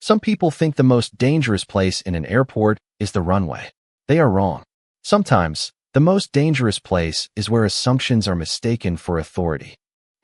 Some people think the most dangerous place in an airport is the runway. They are wrong. Sometimes, the most dangerous place is where assumptions are mistaken for authority.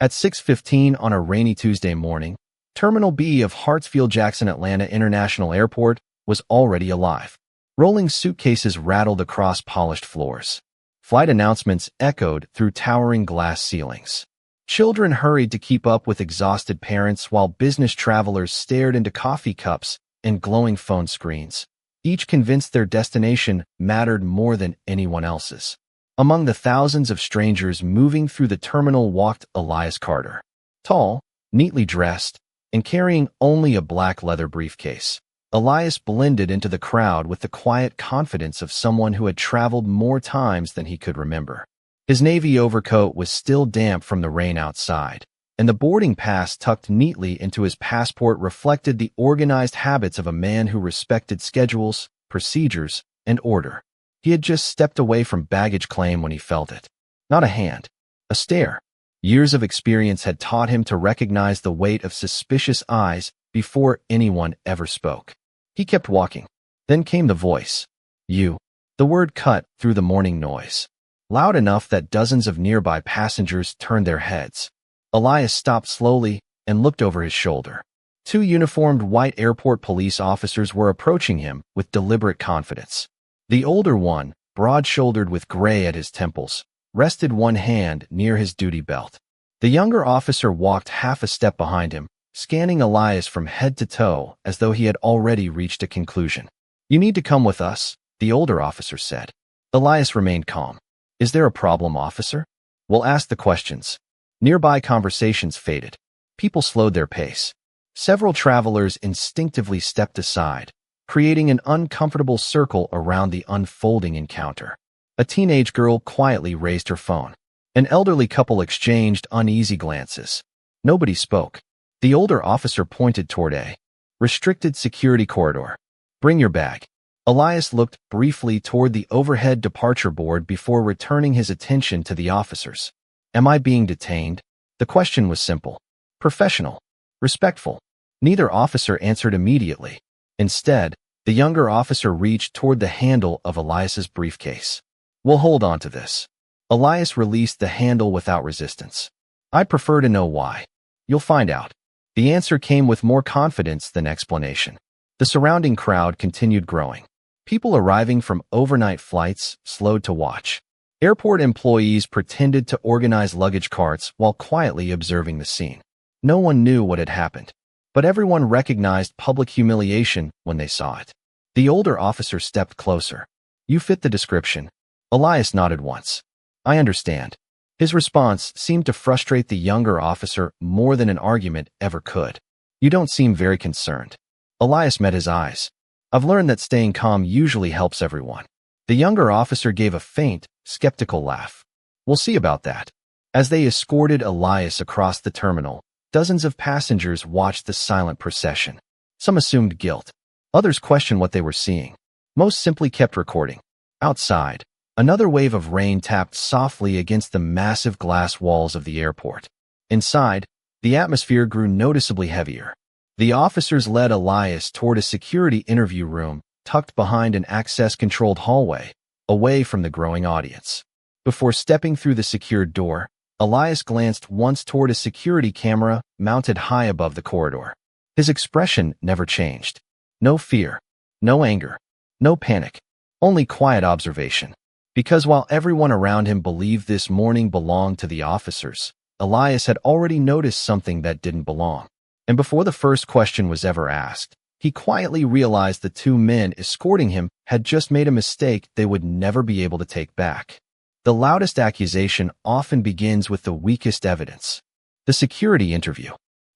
At 6:15 on a rainy Tuesday morning, Terminal B of Hartsfield-Jackson Atlanta International Airport was already alive. Rolling suitcases rattled across polished floors. Flight announcements echoed through towering glass ceilings. Children hurried to keep up with exhausted parents while business travelers stared into coffee cups and glowing phone screens, each convinced their destination mattered more than anyone else's. Among the thousands of strangers moving through the terminal walked Elias Carter, tall, neatly dressed, and carrying only a black leather briefcase. Elias blended into the crowd with the quiet confidence of someone who had traveled more times than he could remember. His navy overcoat was still damp from the rain outside, and the boarding pass tucked neatly into his passport reflected the organized habits of a man who respected schedules, procedures, and order. He had just stepped away from baggage claim when he felt it. Not a hand, a stare. Years of experience had taught him to recognize the weight of suspicious eyes before anyone ever spoke. He kept walking. Then came the voice. "You." The word cut through the morning noise, loud enough that dozens of nearby passengers turned their heads. Elias stopped slowly and looked over his shoulder. Two uniformed white airport police officers were approaching him with deliberate confidence. The older one, broad-shouldered with gray at his temples, rested one hand near his duty belt. The younger officer walked half a step behind him, scanning Elias from head to toe as though he had already reached a conclusion. "You need to come with us," the older officer said. Elias remained calm. "Is there a problem, officer? We'll ask the questions." Nearby conversations faded. People slowed their pace. Several travelers instinctively stepped aside, creating an uncomfortable circle around the unfolding encounter. A teenage girl quietly raised her phone. An elderly couple exchanged uneasy glances. Nobody spoke. The older officer pointed toward a restricted security corridor. "Bring your bag." Elias looked briefly toward the overhead departure board before returning his attention to the officers. "Am I being detained?" The question was simple, professional, respectful. Neither officer answered immediately. Instead, the younger officer reached toward the handle of Elias's briefcase. "We'll hold on to this." Elias released the handle without resistance. "I'd prefer to know why." "You'll find out." The answer came with more confidence than explanation. The surrounding crowd continued growing. People arriving from overnight flights slowed to watch. Airport employees pretended to organize luggage carts while quietly observing the scene. No one knew what had happened, but everyone recognized public humiliation when they saw it. The older officer stepped closer. "You fit the description." Elias nodded once. "I understand." His response seemed to frustrate the younger officer more than an argument ever could. "You don't seem very concerned." Elias met his eyes. "I've learned that staying calm usually helps everyone." The younger officer gave a faint, skeptical laugh. "We'll see about that." As they escorted Elias across the terminal, dozens of passengers watched the silent procession. Some assumed guilt. Others questioned what they were seeing. Most simply kept recording. Outside, another wave of rain tapped softly against the massive glass walls of the airport. Inside, the atmosphere grew noticeably heavier. The officers led Elias toward a security interview room tucked behind an access-controlled hallway, away from the growing audience. Before stepping through the secured door, Elias glanced once toward a security camera mounted high above the corridor. His expression never changed. No fear, no anger, no panic, only quiet observation. Because while everyone around him believed this morning belonged to the officers, Elias had already noticed something that didn't belong. And before the first question was ever asked, he quietly realized the two men escorting him had just made a mistake they would never be able to take back. The loudest accusation often begins with the weakest evidence. The security interview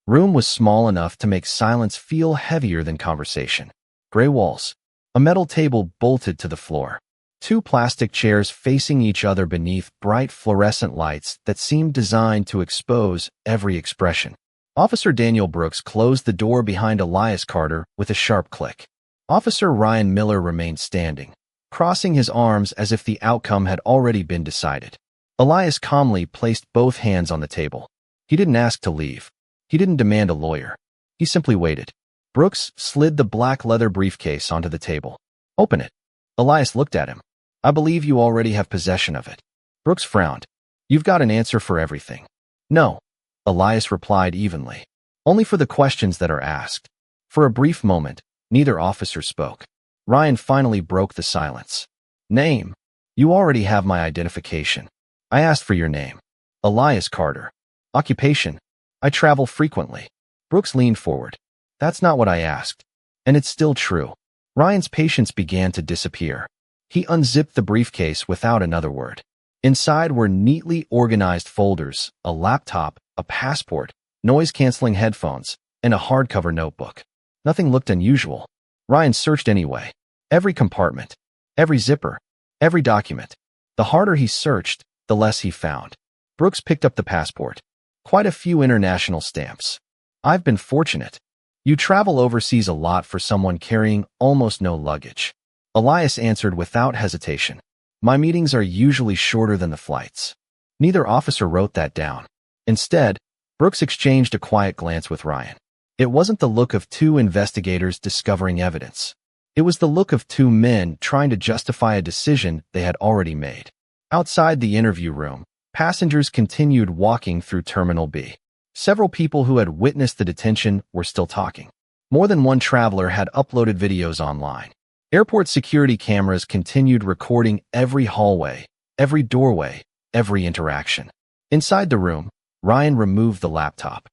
room was small enough to make silence feel heavier than conversation. Gray walls, a metal table bolted to the floor, two plastic chairs facing each other beneath bright fluorescent lights that seemed designed to expose every expression. Officer Daniel Brooks closed the door behind Elias Carter with a sharp click. Officer Ryan Miller remained standing, crossing his arms as if the outcome had already been decided. Elias calmly placed both hands on the table. He didn't ask to leave. He didn't demand a lawyer. He simply waited. Brooks slid the black leather briefcase onto the table. Open it. Elias looked at him. I believe you already have possession of it. Brooks frowned. You've got an answer for everything. No, Elias replied evenly. Only for the questions that are asked. For a brief moment, neither officer spoke. Ryan finally broke the silence. Name. You already have my identification. I asked for your name. Elias Carter. Occupation. I travel frequently. Brooks leaned forward. That's not what I asked. And it's still true. Ryan's patience began to disappear. He unzipped the briefcase without another word. Inside were neatly organized folders, a laptop, a passport, noise-canceling headphones, and a hardcover notebook. Nothing looked unusual. Ryan searched anyway. Every compartment, every zipper, every document. The harder he searched, the less he found. Brooks picked up the passport. Quite a few international stamps. I've been fortunate. You travel overseas a lot for someone carrying almost no luggage. Elias answered without hesitation. My meetings are usually shorter than the flights. Neither officer wrote that down. Instead, Brooks exchanged a quiet glance with Ryan. It wasn't the look of two investigators discovering evidence. It was the look of two men trying to justify a decision they had already made. Outside the interview room, passengers continued walking through Terminal B. Several people who had witnessed the detention were still talking. More than one traveler had uploaded videos online. Airport security cameras continued recording every hallway, every doorway, every interaction. Inside the room, Ryan removed the laptop.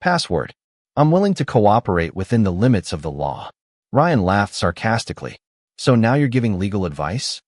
Password. I'm willing to cooperate within the limits of the law. Ryan laughed sarcastically. So now you're giving legal advice?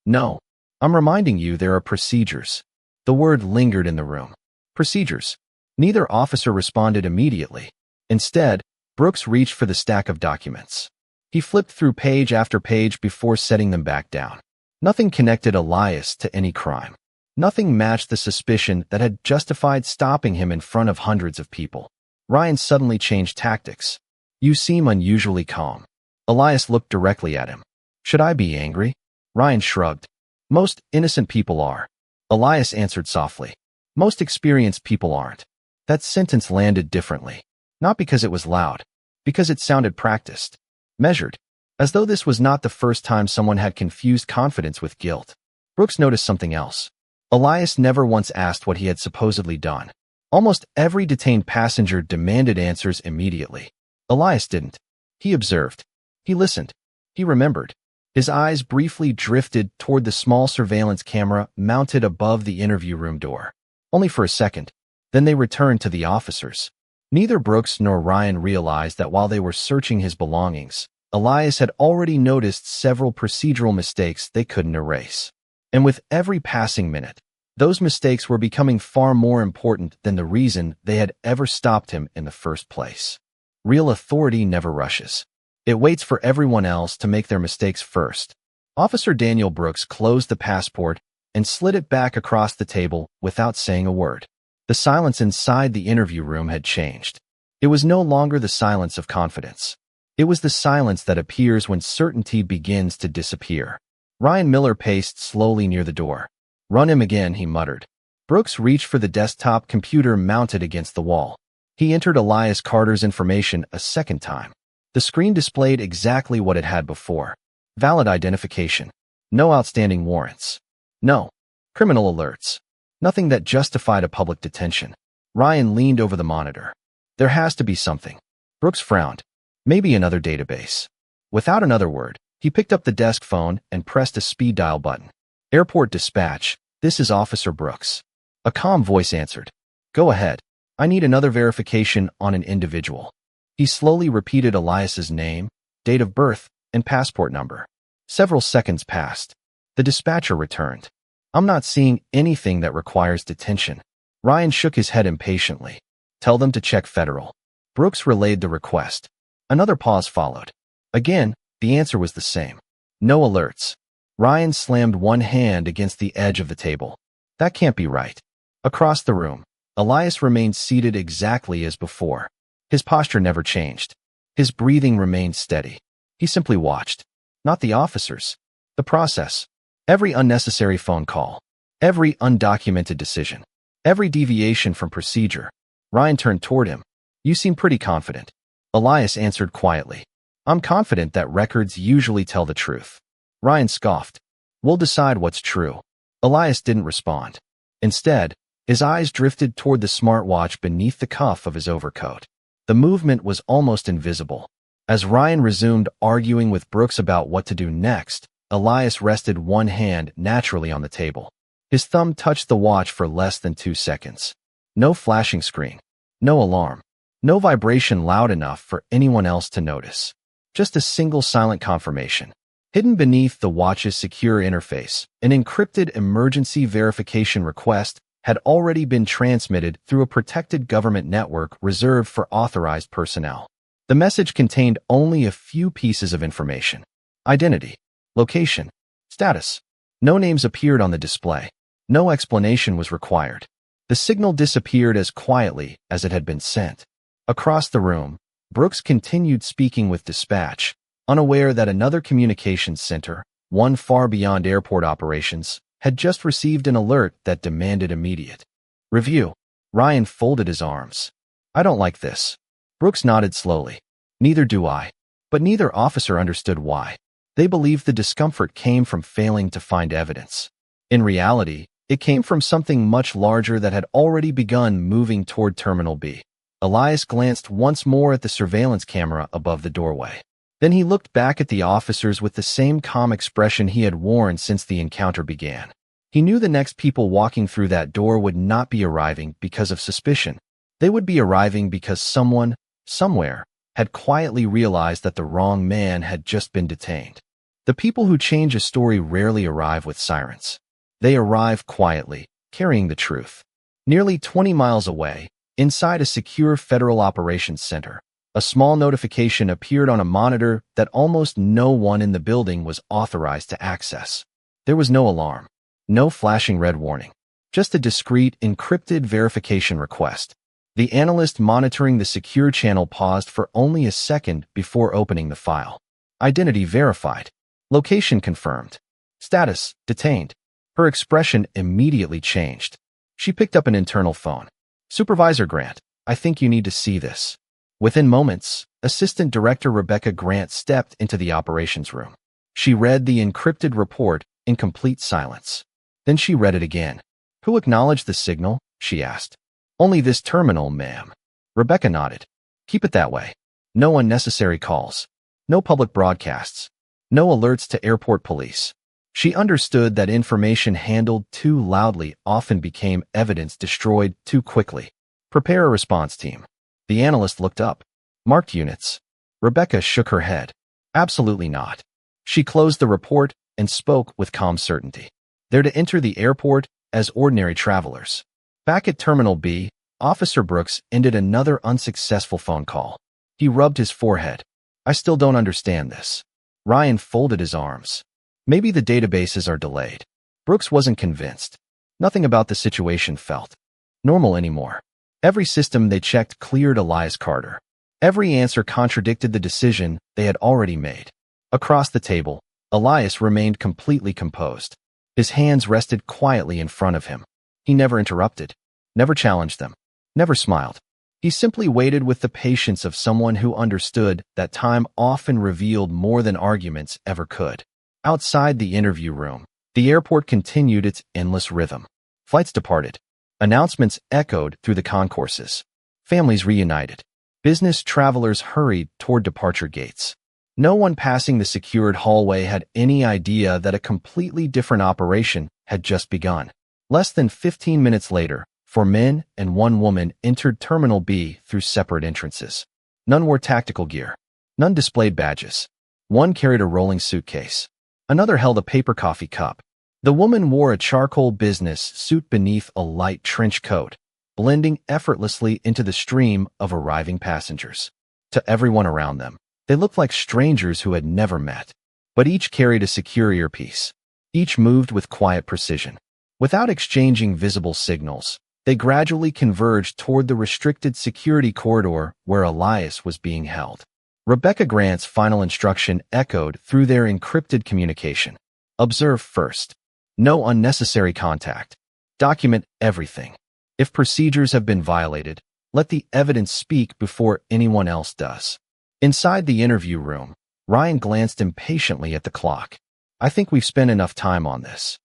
No. I'm reminding you there are procedures. The word lingered in the room. Procedures. Neither officer responded immediately. Instead, Brooks reached for the stack of documents. He flipped through page after page before setting them back down. Nothing connected Elias to any crime. Nothing matched the suspicion that had justified stopping him in front of hundreds of people. Ryan suddenly changed tactics. You seem unusually calm. Elias looked directly at him. Should I be angry? Ryan shrugged. Most innocent people are. Elias answered softly. Most experienced people aren't. That sentence landed differently. Not because it was loud. Because it sounded practiced. Measured. As though this was not the first time someone had confused confidence with guilt. Brooks noticed something else. Elias never once asked what he had supposedly done. Almost every detained passenger demanded answers immediately. Elias didn't. He observed. He listened. He remembered. His eyes briefly drifted toward the small surveillance camera mounted above the interview room door. Only for a second. Then they returned to the officers. Neither Brooks nor Ryan realized that while they were searching his belongings, Elias had already noticed several procedural mistakes they couldn't erase. And with every passing minute, those mistakes were becoming far more important than the reason they had ever stopped him in the first place. Real authority never rushes. It waits for everyone else to make their mistakes first. Officer Daniel Brooks closed the passport and slid it back across the table without saying a word. The silence inside the interview room had changed. It was no longer the silence of confidence. It was the silence that appears when certainty begins to disappear. Ryan Miller paced slowly near the door. Run him again, he muttered. Brooks reached for the desktop computer mounted against the wall. He entered Elias Carter's information a second time. The screen displayed exactly what it had before. Valid identification. No outstanding warrants. No criminal alerts. Nothing that justified a public detention. Ryan leaned over the monitor. There has to be something. Brooks frowned. Maybe another database. Without another word, he picked up the desk phone and pressed a speed dial button. Airport dispatch. This is Officer Brooks. A calm voice answered. Go ahead. I need another verification on an individual. He slowly repeated Elias's name, date of birth, and passport number. Several seconds passed. The dispatcher returned. I'm not seeing anything that requires detention. Ryan shook his head impatiently. Tell them to check federal. Brooks relayed the request. Another pause followed. Again, the answer was the same. No alerts. Ryan slammed one hand against the edge of the table. That can't be right. Across the room, Elias remained seated exactly as before. His posture never changed. His breathing remained steady. He simply watched. Not the officers. The process. Every unnecessary phone call. Every undocumented decision. Every deviation from procedure. Ryan turned toward him. You seem pretty confident. Elias answered quietly. I'm confident that records usually tell the truth. Ryan scoffed. We'll decide what's true. Elias didn't respond. Instead, his eyes drifted toward the smartwatch beneath the cuff of his overcoat. The movement was almost invisible. As Ryan resumed arguing with Brooks about what to do next, Elias rested one hand naturally on the table. His thumb touched the watch for less than 2 seconds. No flashing screen. No alarm. No vibration loud enough for anyone else to notice. Just a single silent confirmation. Hidden beneath the watch's secure interface, an encrypted emergency verification request had already been transmitted through a protected government network reserved for authorized personnel. The message contained only a few pieces of information. Identity, location, status. No names appeared on the display. No explanation was required. The signal disappeared as quietly as it had been sent. Across the room, Brooks continued speaking with dispatch, unaware that another communications center, one far beyond airport operations, had just received an alert that demanded immediate review. Ryan folded his arms. I don't like this. Brooks nodded slowly. Neither do I. But neither officer understood why. They believed the discomfort came from failing to find evidence. In reality, it came from something much larger that had already begun moving toward Terminal B. Elias glanced once more at the surveillance camera above the doorway. Then he looked back at the officers with the same calm expression he had worn since the encounter began. He knew the next people walking through that door would not be arriving because of suspicion. They would be arriving because someone, somewhere, had quietly realized that the wrong man had just been detained. The people who change a story rarely arrive with sirens. They arrive quietly, carrying the truth. Nearly 20 miles away, inside a secure federal operations center, a small notification appeared on a monitor that almost no one in the building was authorized to access. There was no alarm, no flashing red warning, just a discreet, encrypted verification request. The analyst monitoring the secure channel paused for only a second before opening the file. Identity verified. Location confirmed. Status detained. Her expression immediately changed. She picked up an internal phone. Supervisor Grant, I think you need to see this. Within moments, Assistant Director Rebecca Grant stepped into the operations room. She read the encrypted report in complete silence. Then she read it again. Who acknowledged the signal? She asked. Only this terminal, ma'am. Rebecca nodded. Keep it that way. No unnecessary calls. No public broadcasts. No alerts to airport police. She understood that information handled too loudly often became evidence destroyed too quickly. Prepare a response team. The analyst looked up. Marked units. Rebecca shook her head. Absolutely not. She closed the report and spoke with calm certainty. They're to enter the airport as ordinary travelers. Back at Terminal B, Officer Brooks ended another unsuccessful phone call. He rubbed his forehead. I still don't understand this. Ryan folded his arms. Maybe the databases are delayed. Brooks wasn't convinced. Nothing about the situation felt normal anymore. Every system they checked cleared Elias Carter. Every answer contradicted the decision they had already made. Across the table, Elias remained completely composed. His hands rested quietly in front of him. He never interrupted, never challenged them, never smiled. He simply waited with the patience of someone who understood that time often revealed more than arguments ever could. Outside the interview room, the airport continued its endless rhythm. Flights departed. Announcements echoed through the concourses. Families reunited. Business travelers hurried toward departure gates. No one passing the secured hallway had any idea that a completely different operation had just begun. Less than 15 minutes later, 4 men and 1 woman entered Terminal B through separate entrances. None wore tactical gear. None displayed badges. One carried a rolling suitcase. Another held a paper coffee cup. The woman wore a charcoal business suit beneath a light trench coat, blending effortlessly into the stream of arriving passengers. To everyone around them, they looked like strangers who had never met. But each carried a secure earpiece. Each moved with quiet precision. Without exchanging visible signals, they gradually converged toward the restricted security corridor where Elias was being held. Rebecca Grant's final instruction echoed through their encrypted communication. Observe first. No unnecessary contact. Document everything. If procedures have been violated, Let the evidence speak before anyone else does. Inside the interview room, Ryan glanced impatiently at the clock. I think we've spent enough time on this.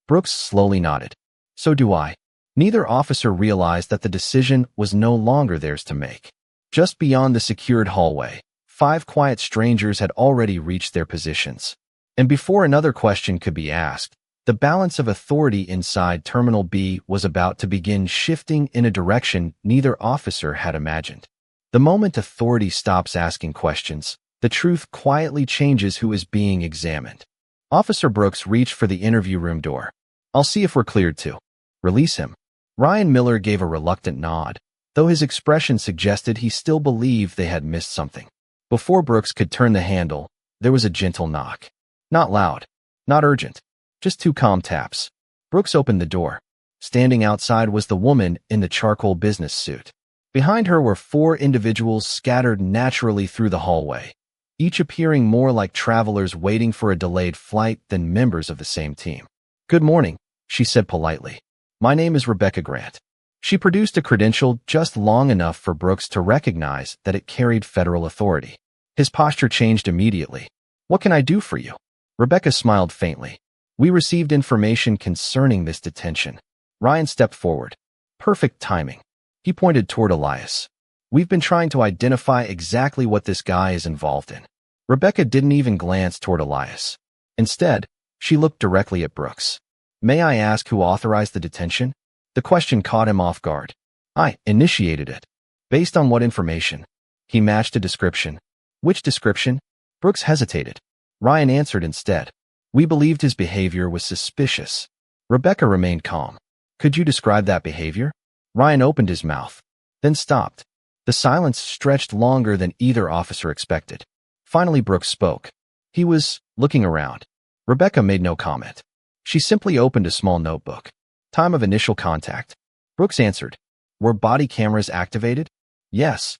Brooks slowly nodded. So do I. Neither officer realized that the decision was no longer theirs to make. Just beyond the secured hallway, 5 quiet strangers had already reached their positions. And before another question could be asked, the balance of authority inside Terminal B was about to begin shifting in a direction neither officer had imagined. The moment authority stops asking questions, the truth quietly changes who is being examined. Officer Brooks reached for the interview room door. I'll see if we're cleared to. Release him. Ryan Miller gave a reluctant nod, though his expression suggested he still believed they had missed something. Before Brooks could turn the handle, there was a gentle knock. Not loud, not urgent, just 2 calm taps. Brooks opened the door. Standing outside was the woman in the charcoal business suit. Behind her were 4 individuals scattered naturally through the hallway, each appearing more like travelers waiting for a delayed flight than members of the same team. Good morning, she said politely. My name is Rebecca Grant. She produced a credential just long enough for Brooks to recognize that it carried federal authority. His posture changed immediately. What can I do for you? Rebecca smiled faintly. We received information concerning this detention. Ryan stepped forward. Perfect timing. He pointed toward Elias. We've been trying to identify exactly what this guy is involved in. Rebecca didn't even glance toward Elias. Instead, she looked directly at Brooks. May I ask who authorized the detention? The question caught him off guard. I initiated it. Based on what information? He matched a description. Which description? Brooks hesitated. Ryan answered instead. We believed his behavior was suspicious. Rebecca remained calm. Could you describe that behavior? Ryan opened his mouth, then stopped. The silence stretched longer than either officer expected. Finally, Brooks spoke. He was looking around. Rebecca made no comment. She simply opened a small notebook. Time of initial contact. Brooks answered. Were body cameras activated? Yes.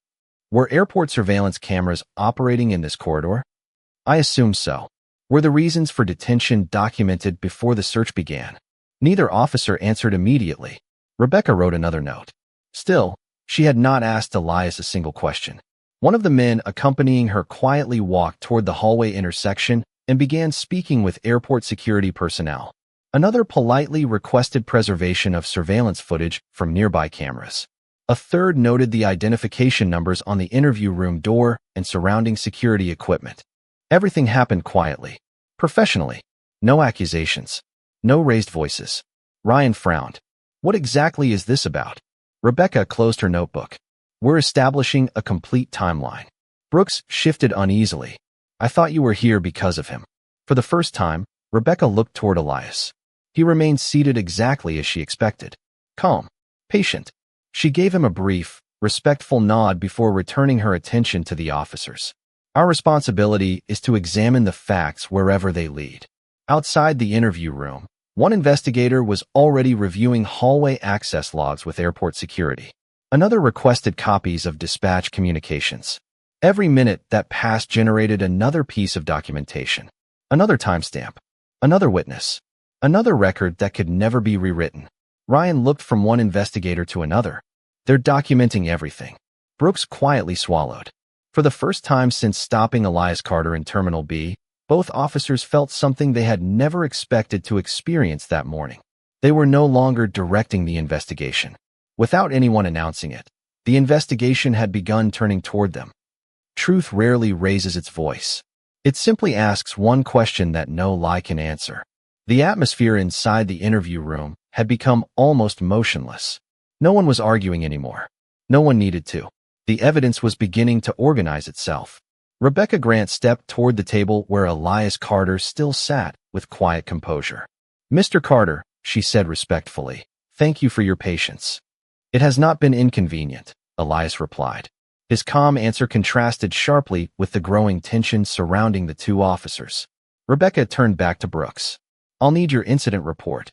Were airport surveillance cameras operating in this corridor? I assume so. Were the reasons for detention documented before the search began? Neither officer answered immediately. Rebecca wrote another note. Still, she had not asked Elias a single question. One of the men accompanying her quietly walked toward the hallway intersection and began speaking with airport security personnel. Another politely requested preservation of surveillance footage from nearby cameras. A third noted the identification numbers on the interview room door and surrounding security equipment. Everything happened quietly, professionally. No accusations, no raised voices. Ryan frowned. What exactly is this about? Rebecca closed her notebook. We're establishing a complete timeline. Brooks shifted uneasily. I thought you were here because of him. For the first time, Rebecca looked toward Elias. He remained seated exactly as she expected. Calm, patient. She gave him a brief, respectful nod before returning her attention to the officers. Our responsibility is to examine the facts wherever they lead. Outside the interview room, one investigator was already reviewing hallway access logs with airport security. Another requested copies of dispatch communications. Every minute that passed generated another piece of documentation. Another timestamp. Another witness. Another record that could never be rewritten. Ryan looked from one investigator to another. They're documenting everything. Brooks quietly swallowed. For the first time since stopping Elias Carter in Terminal B, both officers felt something they had never expected to experience that morning. They were no longer directing the investigation. Without anyone announcing it, the investigation had begun turning toward them. Truth rarely raises its voice. It simply asks one question that no lie can answer. The atmosphere inside the interview room had become almost motionless. No one was arguing anymore. No one needed to. The evidence was beginning to organize itself. Rebecca Grant stepped toward the table where Elias Carter still sat with quiet composure. Mr. Carter, she said respectfully, thank you for your patience. It has not been inconvenient, Elias replied. His calm answer contrasted sharply with the growing tension surrounding the 2 officers. Rebecca turned back to Brooks. I'll need your incident report.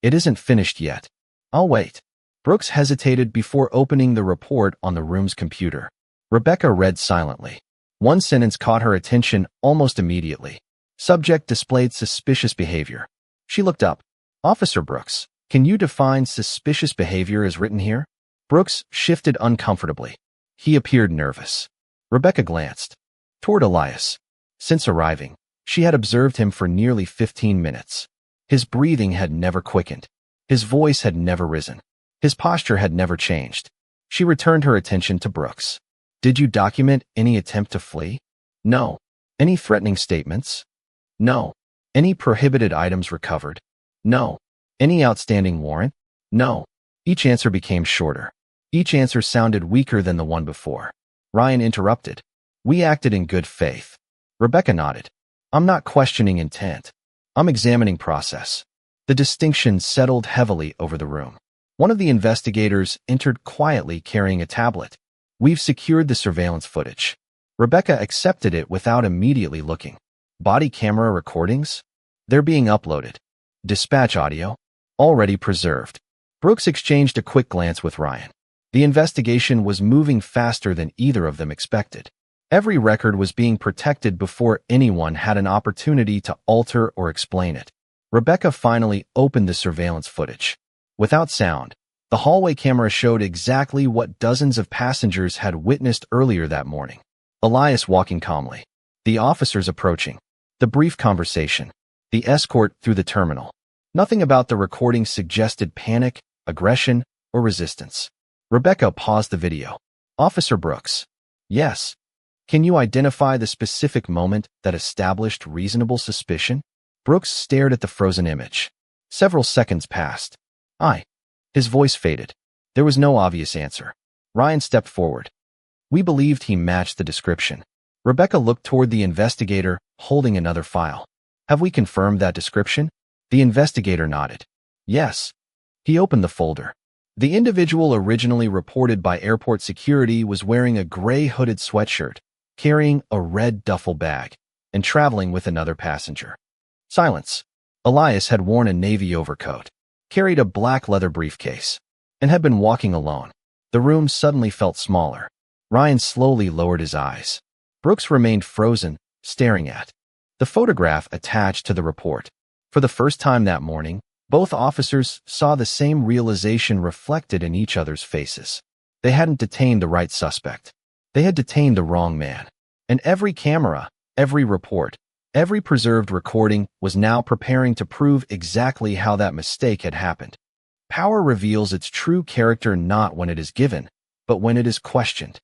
It isn't finished yet. I'll wait. Brooks hesitated before opening the report on the room's computer. Rebecca read silently. One sentence caught her attention almost immediately. Subject displayed suspicious behavior. She looked up. Officer Brooks, can you define suspicious behavior as written here? Brooks shifted uncomfortably. He appeared nervous. Rebecca glanced toward Elias. Since arriving, she had observed him for nearly 15 minutes. His breathing had never quickened. His voice had never risen. His posture had never changed. She returned her attention to Brooks. Did you document any attempt to flee? No. Any threatening statements? No. Any prohibited items recovered? No. Any outstanding warrant? No. Each answer became shorter. Each answer sounded weaker than the one before. Ryan interrupted. We acted in good faith. Rebecca nodded. I'm not questioning intent. I'm examining process. The distinction settled heavily over the room. One of the investigators entered quietly carrying a tablet. We've secured the surveillance footage. Rebecca accepted it without immediately looking. Body camera recordings? They're being uploaded. Dispatch audio? Already preserved. Brooks exchanged a quick glance with Ryan. The investigation was moving faster than either of them expected. Every record was being protected before anyone had an opportunity to alter or explain it. Rebecca finally opened the surveillance footage. Without sound, the hallway camera showed exactly what dozens of passengers had witnessed earlier that morning. Elias walking calmly. The officers approaching. The brief conversation. The escort through the terminal. Nothing about the recording suggested panic, aggression, or resistance. Rebecca paused the video. Officer Brooks. Yes. Can you identify the specific moment that established reasonable suspicion? Brooks stared at the frozen image. Several seconds passed. His voice faded. There was no obvious answer. Ryan stepped forward. We believed he matched the description. Rebecca looked toward the investigator, holding another file. Have we confirmed that description? The investigator nodded. Yes. He opened the folder. The individual originally reported by airport security was wearing a gray hooded sweatshirt, carrying a red duffel bag, and traveling with another passenger. Silence. Elias had worn a navy overcoat, carried a black leather briefcase, and had been walking alone. The room suddenly felt smaller. Ryan slowly lowered his eyes. Brooks remained frozen, staring at the photograph attached to the report. For the first time that morning, both officers saw the same realization reflected in each other's faces. They hadn't detained the right suspect. They had detained the wrong man. And every camera, every report, every preserved recording was now preparing to prove exactly how that mistake had happened. Power reveals its true character not when it is given, but when it is questioned.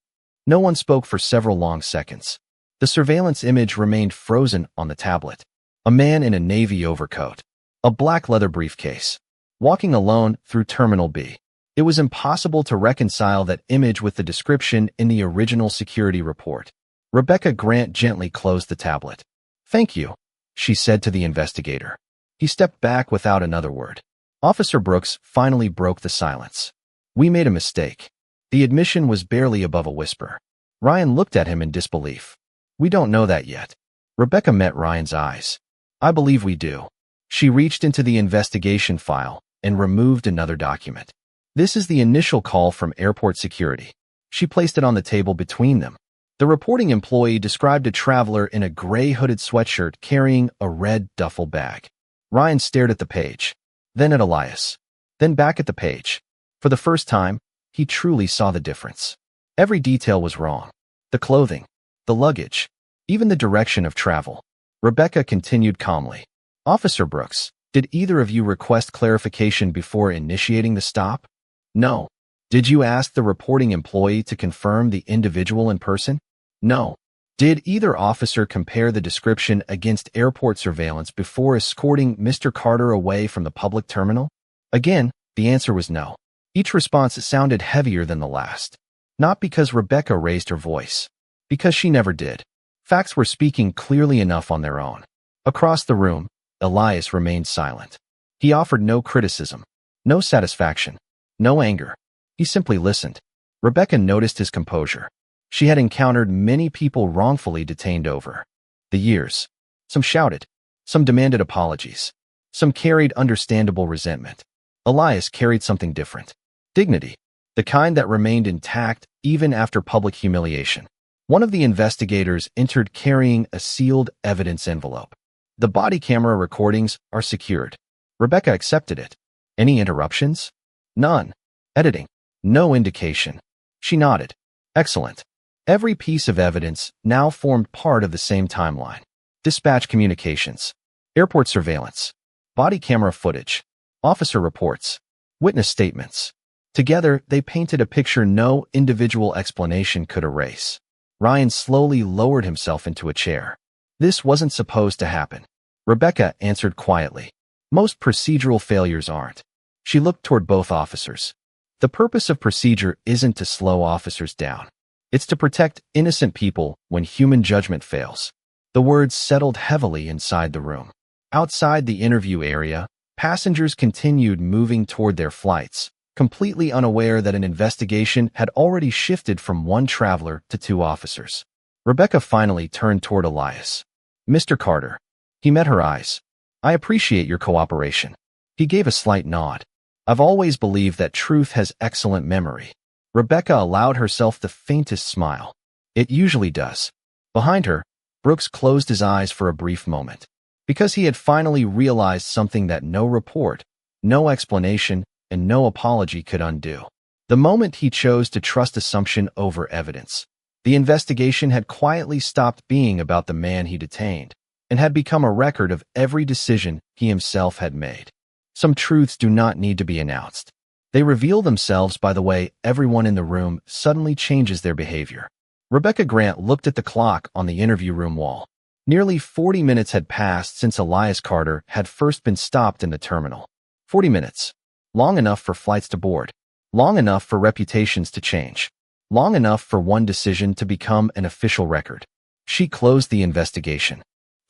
No one spoke for several long seconds. The surveillance image remained frozen on the tablet. A man in a navy overcoat, a black leather briefcase, walking alone through Terminal B. It was impossible to reconcile that image with the description in the original security report. Rebecca Grant gently closed the tablet. Thank you, she said to the investigator. He stepped back without another word. Officer Brooks finally broke the silence. We made a mistake. The admission was barely above a whisper. Ryan looked at him in disbelief. We don't know that yet. Rebecca met Ryan's eyes. I believe we do. She reached into the investigation file and removed another document. This is the initial call from airport security. She placed it on the table between them. The reporting employee described a traveler in a gray hooded sweatshirt carrying a red duffel bag. Ryan stared at the page, then at Elias, then back at the page. For the first time, he truly saw the difference. Every detail was wrong. The clothing, the luggage, even the direction of travel. Rebecca continued calmly. Officer Brooks, did either of you request clarification before initiating the stop? No. Did you ask the reporting employee to confirm the individual in person? No. Did either officer compare the description against airport surveillance before escorting Mr. Carter away from the public terminal? Again, the answer was no. Each response sounded heavier than the last. Not because Rebecca raised her voice. Because she never did. Facts were speaking clearly enough on their own. Across the room, Elias remained silent. He offered no criticism, no satisfaction, no anger. He simply listened. Rebecca noticed his composure. She had encountered many people wrongfully detained over the years. Some shouted. Some demanded apologies. Some carried understandable resentment. Elias carried something different. Dignity. The kind that remained intact even after public humiliation. One of the investigators entered carrying a sealed evidence envelope. The body camera recordings are secured. Rebecca accepted it. Any interruptions? None. Editing. No indication. She nodded. Excellent. Every piece of evidence now formed part of the same timeline. Dispatch communications, airport surveillance, body camera footage, officer reports, witness statements. Together, they painted a picture no individual explanation could erase. Ryan slowly lowered himself into a chair. This wasn't supposed to happen. Rebecca answered quietly. Most procedural failures aren't. She looked toward both officers. The purpose of procedure isn't to slow officers down. It's to protect innocent people when human judgment fails. The words settled heavily inside the room. Outside the interview area, passengers continued moving toward their flights, completely unaware that an investigation had already shifted from one traveler to two officers. Rebecca finally turned toward Elias. Mr. Carter. He met her eyes. I appreciate your cooperation. He gave a slight nod. I've always believed that truth has excellent memory. Rebecca allowed herself the faintest smile. It usually does. Behind her, Brooks closed his eyes for a brief moment, because he had finally realized something that no report, no explanation, and no apology could undo. The moment he chose to trust assumption over evidence, the investigation had quietly stopped being about the man he detained and had become a record of every decision he himself had made. Some truths do not need to be announced. They reveal themselves by the way everyone in the room suddenly changes their behavior. Rebecca Grant looked at the clock on the interview room wall. Nearly 40 minutes had passed since Elias Carter had first been stopped in the terminal. 40 minutes. Long enough for flights to board. Long enough for reputations to change. Long enough for one decision to become an official record. She closed the investigation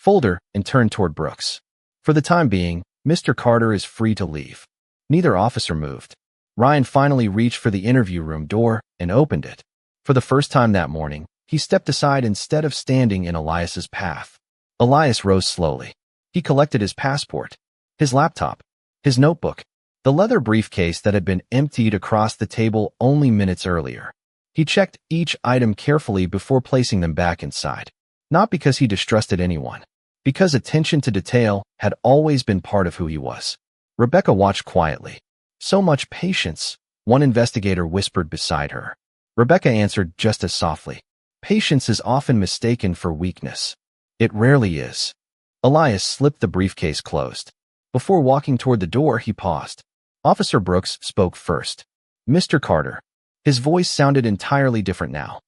folder and turned toward Brooks. For the time being, Mr. Carter is free to leave. Neither officer moved. Ryan finally reached for the interview room door and opened it. For the first time that morning, he stepped aside instead of standing in Elias's path. Elias rose slowly. He collected his passport, his laptop, his notebook, the leather briefcase that had been emptied across the table only minutes earlier. He checked each item carefully before placing them back inside. Not because he distrusted anyone, because attention to detail had always been part of who he was. Rebecca watched quietly. So much patience, one investigator whispered beside her. Rebecca answered just as softly. Patience is often mistaken for weakness. It rarely is. Elias slipped the briefcase closed. Before walking toward the door, he paused. Officer Brooks spoke first. Mr. Carter. His voice sounded entirely different now.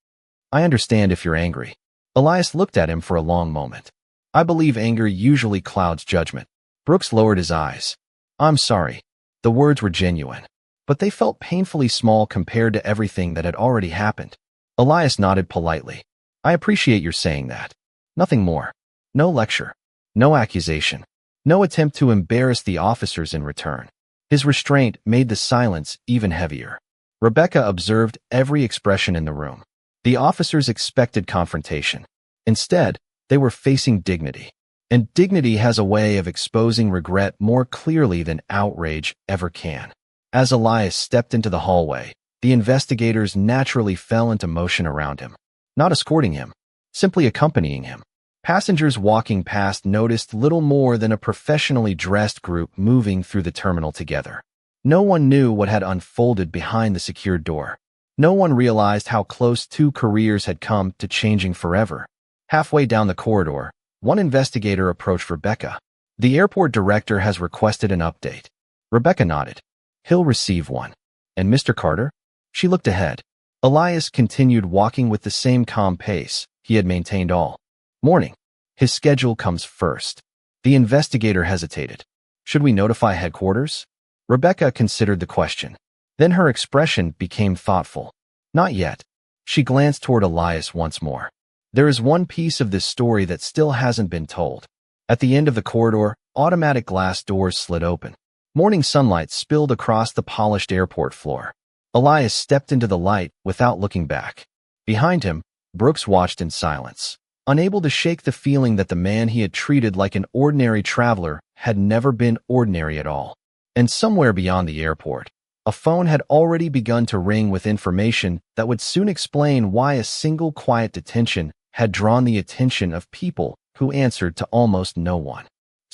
I understand if you're angry. Elias looked at him for a long moment. I believe anger usually clouds judgment. Brooks lowered his eyes. I'm sorry. The words were genuine, but they felt painfully small compared to everything that had already happened. Elias nodded politely. I appreciate your saying that. Nothing more. No lecture. No accusation. No attempt to embarrass the officers in return. His restraint made the silence even heavier. Rebecca observed every expression in the room. The officers expected confrontation. Instead, they were facing dignity. And dignity has a way of exposing regret more clearly than outrage ever can. As Elias stepped into the hallway, the investigators naturally fell into motion around him. Not escorting him, simply accompanying him. Passengers walking past noticed little more than a professionally dressed group moving through the terminal together. No one knew what had unfolded behind the secured door. No one realized how close two careers had come to changing forever. Halfway down the corridor, one investigator approached Rebecca. The airport director has requested an update. Rebecca nodded. He'll receive one. And Mr. Carter? She looked ahead. Elias continued walking with the same calm pace he had maintained all morning. His schedule comes first. The investigator hesitated. Should we notify headquarters? Rebecca considered the question. Then her expression became thoughtful. Not yet. She glanced toward Elias once more. There is one piece of this story that still hasn't been told. At the end of the corridor, automatic glass doors slid open. Morning sunlight spilled across the polished airport floor. Elias stepped into the light without looking back. Behind him, Brooks watched in silence, unable to shake the feeling that the man he had treated like an ordinary traveler had never been ordinary at all. And somewhere beyond the airport, a phone had already begun to ring with information that would soon explain why a single quiet detention had drawn the attention of people who answered to almost no one.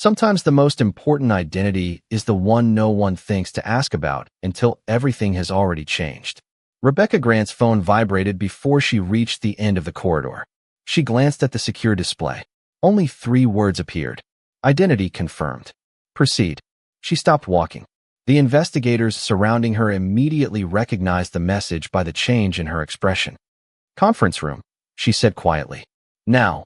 Sometimes the most important identity is the one no one thinks to ask about until everything has already changed. Rebecca Grant's phone vibrated before she reached the end of the corridor. She glanced at the secure display. Only 3 words appeared. Identity confirmed. Proceed. She stopped walking. The investigators surrounding her immediately recognized the message by the change in her expression. Conference room, she said quietly. Now.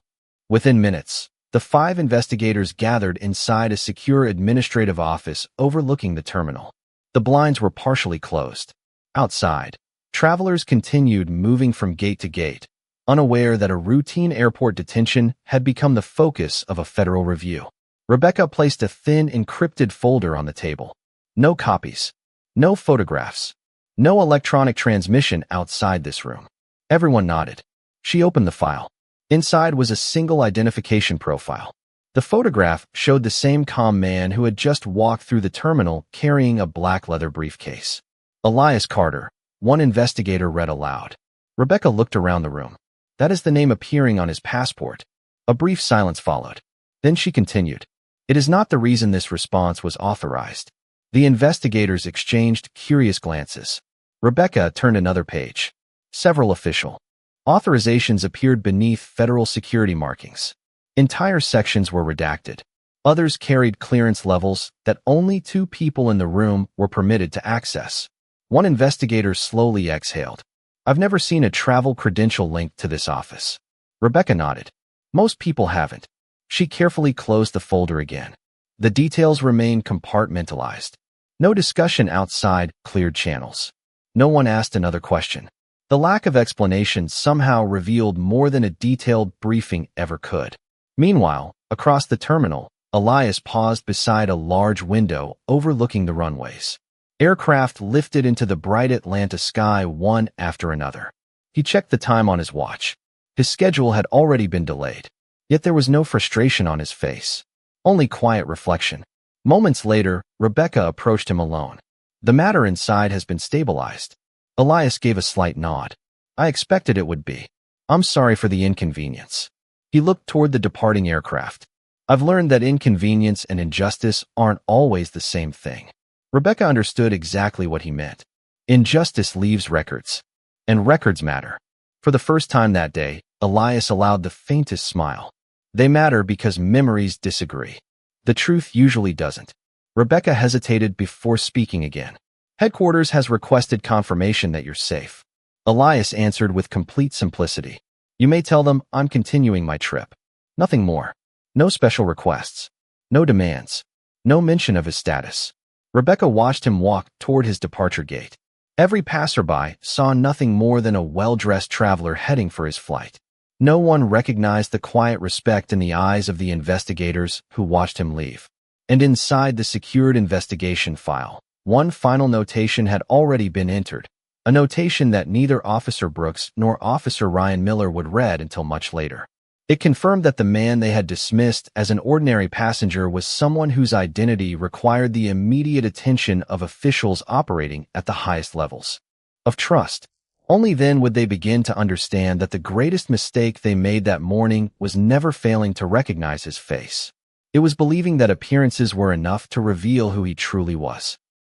Within minutes, the 5 investigators gathered inside a secure administrative office overlooking the terminal. The blinds were partially closed. Outside, travelers continued moving from gate to gate, unaware that a routine airport detention had become the focus of a federal review. Rebecca placed a thin, encrypted folder on the table. No copies. No photographs. No electronic transmission outside this room. Everyone nodded. She opened the file. Inside was a single identification profile. The photograph showed the same calm man who had just walked through the terminal carrying a black leather briefcase. Elias Carter, one investigator read aloud. Rebecca looked around the room. That is the name appearing on his passport. A brief silence followed. Then she continued. It is not the reason this response was authorized. The investigators exchanged curious glances. Rebecca turned another page. Several official authorizations appeared beneath federal security markings. Entire sections were redacted. Others carried clearance levels that only 2 people in the room were permitted to access. One investigator slowly exhaled. I've never seen a travel credential linked to this office. Rebecca nodded. Most people haven't. She carefully closed the folder again. The details remained compartmentalized. No discussion outside cleared channels. No one asked another question. The lack of explanation somehow revealed more than a detailed briefing ever could. Meanwhile, across the terminal, Elias paused beside a large window overlooking the runways. Aircraft lifted into the bright Atlanta sky one after another. He checked the time on his watch. His schedule had already been delayed. Yet there was no frustration on his face. Only quiet reflection. Moments later, Rebecca approached him alone. The matter inside has been stabilized. Elias gave a slight nod. I expected it would be. I'm sorry for the inconvenience. He looked toward the departing aircraft. I've learned that inconvenience and injustice aren't always the same thing. Rebecca understood exactly what he meant. Injustice leaves records. And records matter. For the first time that day, Elias allowed the faintest smile. They matter because memories disagree. The truth usually doesn't. Rebecca hesitated before speaking again. Headquarters has requested confirmation that you're safe. Elias answered with complete simplicity. You may tell them I'm continuing my trip. Nothing more. No special requests. No demands. No mention of his status. Rebecca watched him walk toward his departure gate. Every passerby saw nothing more than a well-dressed traveler heading for his flight. No one recognized the quiet respect in the eyes of the investigators who watched him leave. And inside the secured investigation file, one final notation had already been entered, a notation that neither Officer Brooks nor Officer Ryan Miller would read until much later. It confirmed that the man they had dismissed as an ordinary passenger was someone whose identity required the immediate attention of officials operating at the highest levels of trust. Only then would they begin to understand that the greatest mistake they made that morning was never failing to recognize his face. It was believing that appearances were enough to reveal who he truly was.